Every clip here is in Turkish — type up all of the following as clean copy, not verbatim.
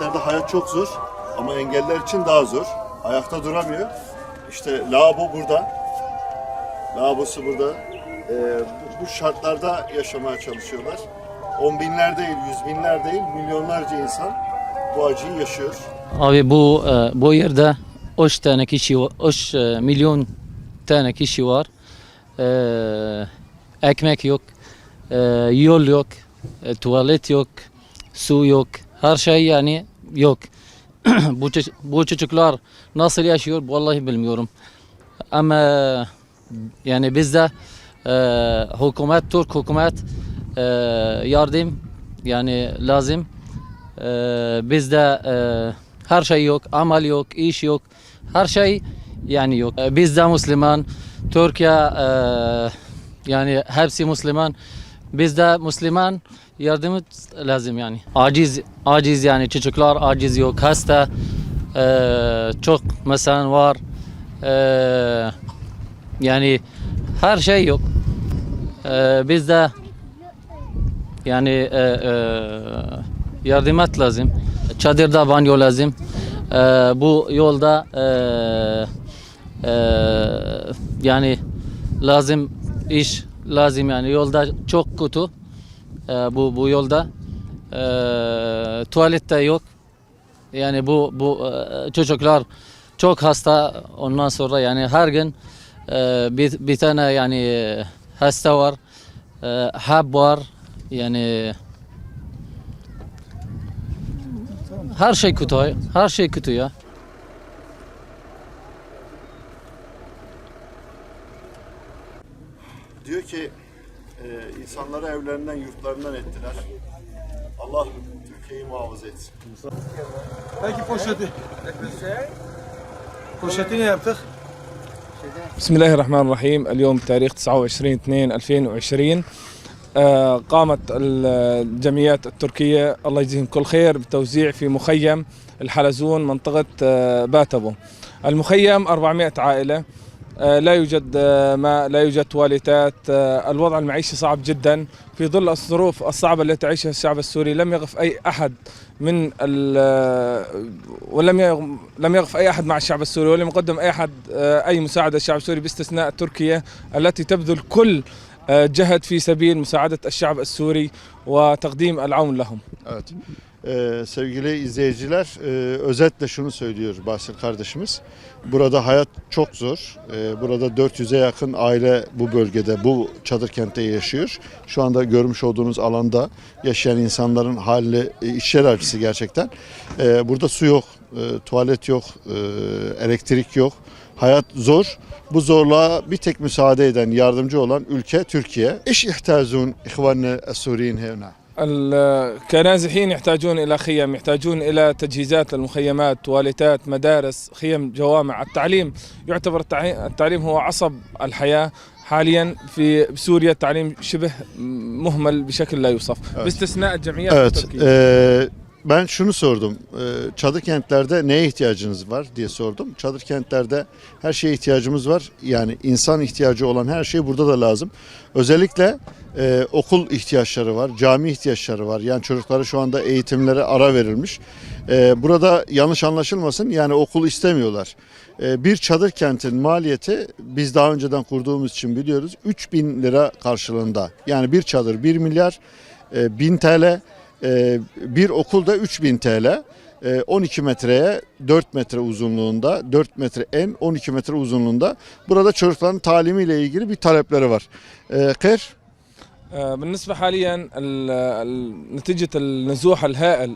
kentlerde hayat çok zor ama engelliler için daha zor. Ayakta duramıyor. İşte lavabo burada. Lavabosu burada. Bu şartlarda yaşamaya çalışıyorlar. On binler değil, yüz binler değil, milyonlarca insan bu acıyı yaşıyor. Abi bu yerde 3 tane kişi var, 3 milyon tane kişi var. Ekmek yok, yol yok, tuvalet yok, su yok, her şey yani yok. Bu çocuklar nasıl yaşıyor vallahi bilmiyorum. Ama yani bizde hükümet, Türk hükümet yardım yani lazım. Bizde her şey yok, amal yok, iş yok, her şey yani yok. Bizde Müslüman, Türkiye yani hepsi Müslüman. Bizde Müslüman yardım lazım yani. Aciz yani çocuklar aciz yok, hasta çok mesela var. Yani her şey yok. Bizde yani yardım lazım. Çadırda banyo lazım. Bu yolda yani lazım iş lazım yani yolda çok kötü. Bu yolda tuvalette yok. Yani bu çocuklar çok hasta ondan sonra yani her gün bir tane yani hasta var. Hap var yani her şey kötü, her şey kötü ya. Diyor ki insanları evlerinden, yurtlarından ettiler. Allah Türkiye'yi muhafaza etsin. Peki poşeti. Poşeti ne yaptık? بسم الله الرحمن الرحيم. اليوم تاريخ 29/2/2020 قامت الجمعيات التركية الله يجزيهم كل خير بتوزيع في مخيم الحلزون منطقة باتبو. المخيم 400 عائلة، لا يوجد ماء، لا يوجد تواليتات، الوضع المعيشي صعب جدا في ظل الظروف الصعبة التي تعيشها الشعب السوري. لم يقف أي أحد لم يقف أي أحد مع الشعب السوري، ولم يقدم أي أحد أي مساعدة للشعب السوري باستثناء تركيا التي تبذل كل جهد في سبيل مساعدة الشعب السوري وتقديم العون لهم. Evet. Sevgili izleyiciler, özetle şunu söylüyor Basil kardeşimiz. Burada hayat çok zor. Burada 400'e yakın aile bu bölgede, bu çadır kentte yaşıyor. Şu anda görmüş olduğunuz alanda yaşayan insanların hali içler acısı gerçekten. Burada su yok, tuvalet yok, elektrik yok. Hayat zor. Bu zorluğa bir tek müsaade eden, yardımcı olan ülke Türkiye. İş ihtiyacun ihvanne es-Suriyin hevna. كنازحين يحتاجون إلى خيم، يحتاجون إلى تجهيزات للمخيمات، تواليتات، مدارس، خيم، جوامع. التعليم يعتبر التعليم هو عصب الحياة. حاليا في سوريا التعليم شبه مهمل بشكل لا يوصف باستثناء الجمعيات التركية. Ben şunu sordum. Çadır kentlerde neye ihtiyacınız var diye sordum. Çadır kentlerde her şeye ihtiyacımız var. Yani insan ihtiyacı olan her şey burada da lazım. Özellikle okul ihtiyaçları var, cami ihtiyaçları var. Yani çocukları şu anda eğitimlere ara verilmiş. Burada yanlış anlaşılmasın, yani okul istemiyorlar. Bir çadır kentin maliyeti biz daha önceden kurduğumuz için biliyoruz 3.000 lira karşılığında. Yani bir çadır 1 milyar 1000 TL. Bir okulda 3000 TL, 12 metreye 4 metre uzunluğunda, 4 metre en 12 metre uzunluğunda. Burada çocukların talimiyle ilgili bir talepleri var. Kır. بالنسبة حاليا نتيجة النزوح الهائل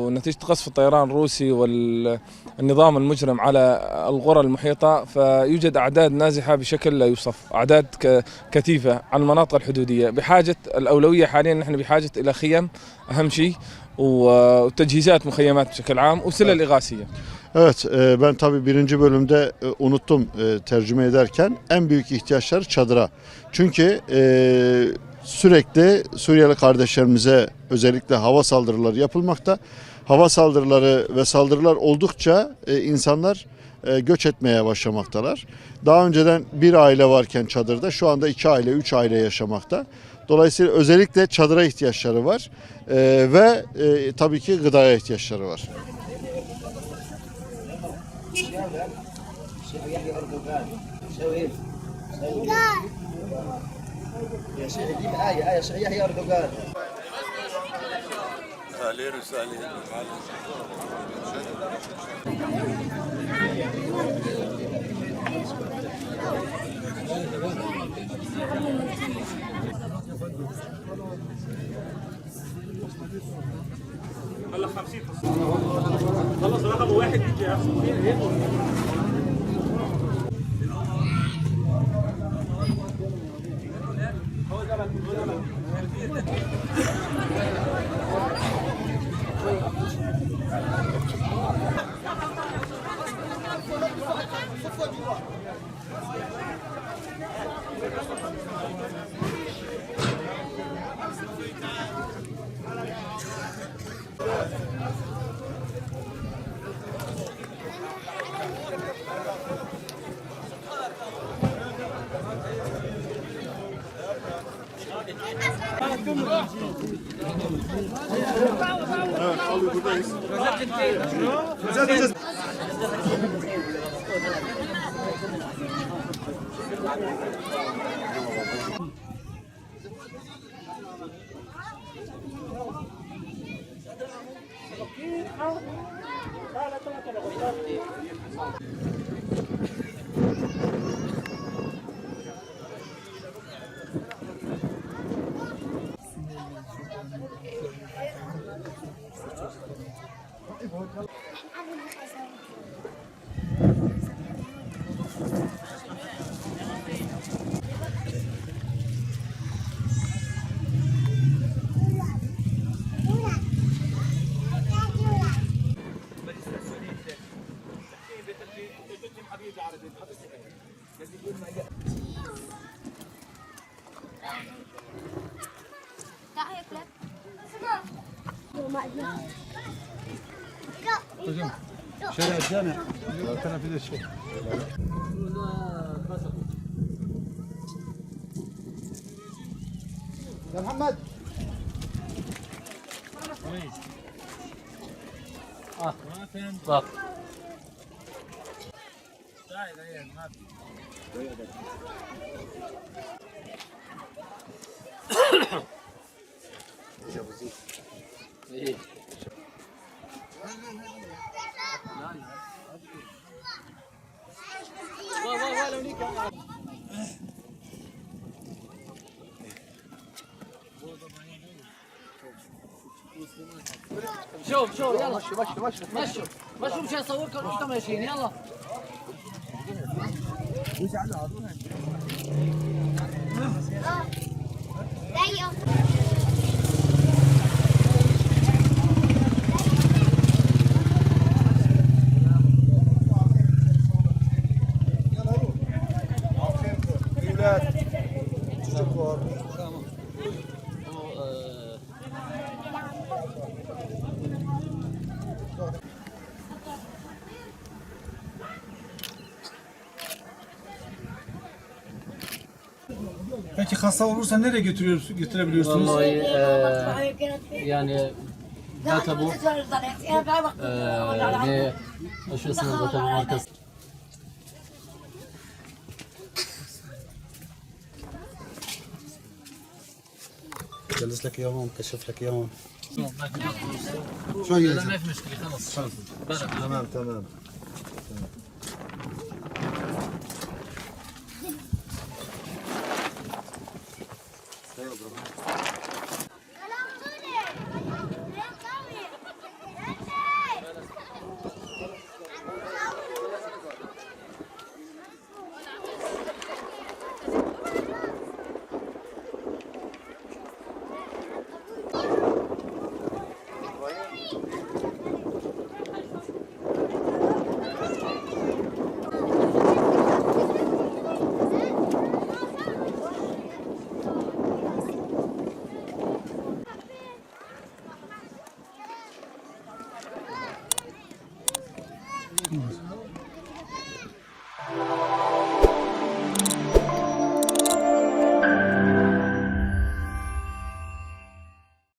ونتيجة قصف الطيران الروسي والنظام المجرم على القرى المحيطة، فيوجد أعداد نازحة بشكل لا يوصف، أعداد كثيفة عن المناطق الحدودية. بحاجة الأولوية حاليا نحن بحاجة إلى خيم أهم شيء وتجهيزات مخيمات بشكل عام وسلل إغاثية. Evet, ben tabii birinci bölümde unuttum tercüme ederken en büyük ihtiyaçları çadıra. Çünkü sürekli Suriyeli kardeşlerimize özellikle hava saldırıları yapılmakta. Hava saldırıları ve saldırılar oldukça insanlar göç etmeye başlamaktalar. Daha önceden bir aile varken çadırda şu anda 2 aile, 3 aile yaşamakta. Dolayısıyla özellikle çadıra ihtiyaçları var ve tabii ki gıdaya ihtiyaçları var. شارع الجامع كان في ذا الشيء. يا محمد bak. İyi. شوف يلا مشوا مشان اصوركم وش ماشيين يلا Peki hasta olursa nereye götürebiliyorsunuz? والله يعني كتبوا شو اسمه كتبوا مركز جلس لك يوم كشف لك يوم شوية ما في مشكله خلص تمام